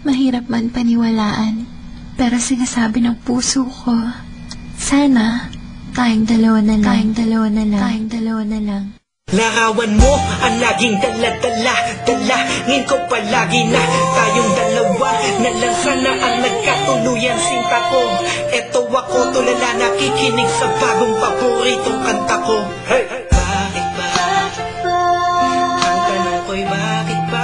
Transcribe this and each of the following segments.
Mahirap man paniwalaan, pero sinasabi ng puso ko, sana tayong dalawa na lang, tayong dalawa na lang. Larawan mo ang laging dala-dala, dalangin ko palagi na tayong dalawa na lang sana ang nagkatuluyan, sinta ko. Eto ako tulala, nakikinig sa bagong paboritong kanta ko. Hey! Bakit ba? Ang tanong ko'y bakit ba?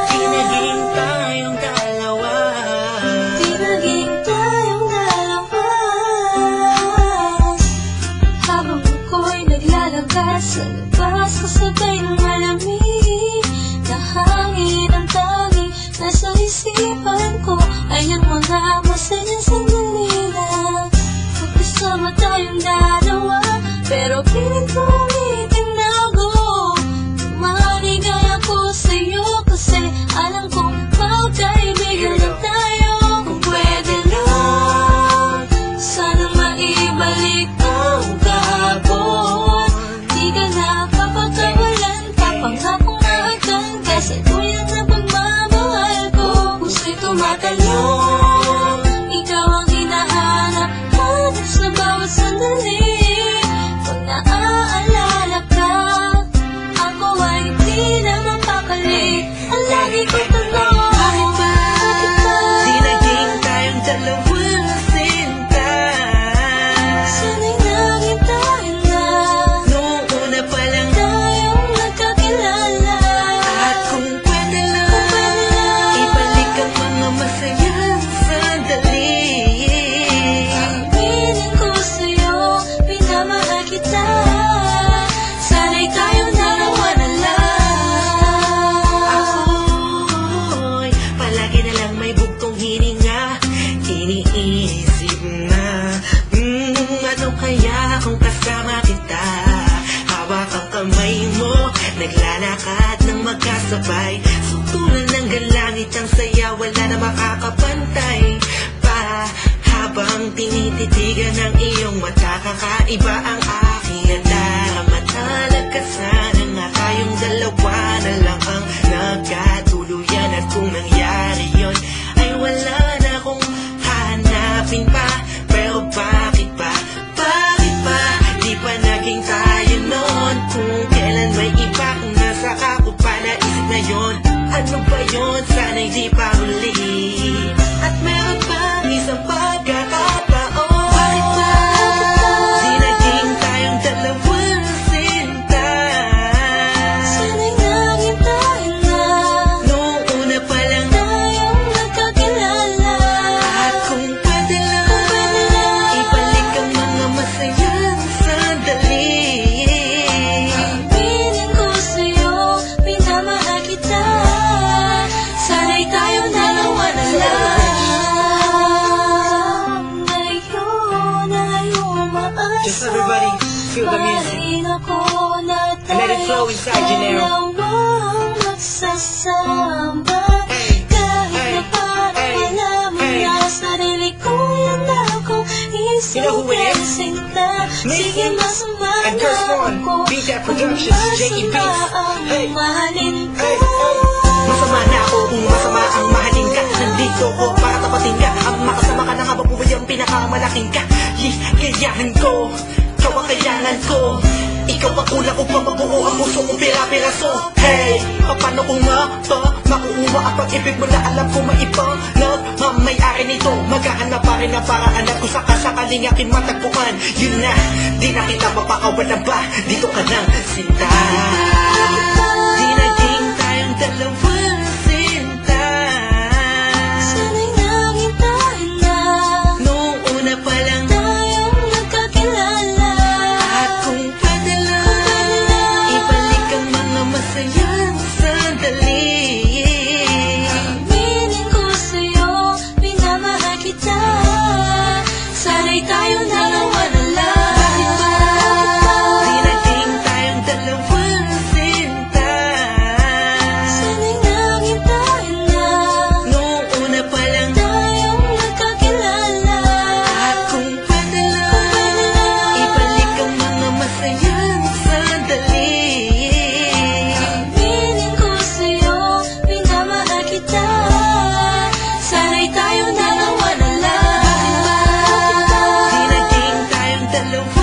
Di naging tayong dalawa. Di naging tayong dalawa. Habang ako'y naglalakad sa labas, kasabay ng malamig na hangin, ang tanging nasa isipan ko ay ang mga masayang sandali lang. Magkasama tayong dalawa, pero pilit ko itinago. Maligay ako sa'yo kasi alam kong magkaibigan na tayo. Kung pwede lang, sana maibalik ang kahapon. Di ka na papagkawalan, papangako na hanggang kasi tuloy na pagmamahal ko. Puso'y tumatalon, ikaw ang hinahanap natin sa bawat sandali. Pag naaalala ka, ako ay di na mapapali. Ang lagi ko tanong, bakit ba? Di naging tayong dalawa, sinta. Sana'y naging tayo na, Noong una pa lang, tayong nagkakilala. at kung pwede lang, ibalik ang mga masayang sandali. Aminin ko sa'yo, pinamahal kita. Sana'y tayong dalawa na lang. Ako'y palagi na lang may bugtong hininga, iniisip na ano kaya kung kasama kita. Hawak ang kamay mo, naglalakad ng magkasabay, sutulan ng galangit ang saya, wala na makakapantay pa. Habang tinititigan ng iyong mata, kakaiba ang aking alarm. At alagkasan nga tayong dalawa na lang ang nagkatuluyan. At kung nangyari yun, ay wala na akong hahanapin pa. Pero bakit ba? Bakit ba? Di pa naging tayo noon. Kung kailan may iba kung nasa ako pa naisip na yun. Ano ba yun? Sana'y di pa huli. At meron pa isang pagkakataon. Bakit ba? Di naging tayong dalawa, sinta. Sana'y naging tayo na, Noong una pa lang, tayong nagkakilala. at kung pwede lang, ibalik ang mga masayang sandali. Aminin ko sa'yo, pinamahal kita. Sana'y tayong dalawa na lang. Ngayon ay umaasa, Just everybody feel the music. parin ako na And let it flow inside you now. dalawang magsasama. Hey, Kahit hey, na parang hey, alam mo hey. na sarili ko lang akong You know who it is? sinta. Sige, Me masama and na Curse One, ako. Beat That Productions, J.E. Beats. Hey, Mahalin ko. hey, hey. Masama na ako kung masama ang mahalin ka. Nandito ko para tapatin ka. Ang makasama ka na habang buhay ang pinakamalaking ka. Kayahan ko, ikaw ang kailangan ko. Ikaw ang kulang upang mabuo ang puso kong pira-piraso. Hey, paano kung makukuha ang pag-ibig mo na alam ko maibang may-ari nito. Maghahanap pa rin ang paraan at kung sakasakaling aking matagpuan. Yun na, di na kita mapakawalan ba? Dito ka lang, sinta. Di naging tayong dalawa, sinta. Sana'y naging tayo na, Noong una pa lang, tayong nagkakilala. at kung pwede lang, ibalik ang mga masayang sandali. Aminin ko sa'yo, pinamahal kita. Sana'y tayong dalawa na lang. Di naging tayong dalawa, dalawa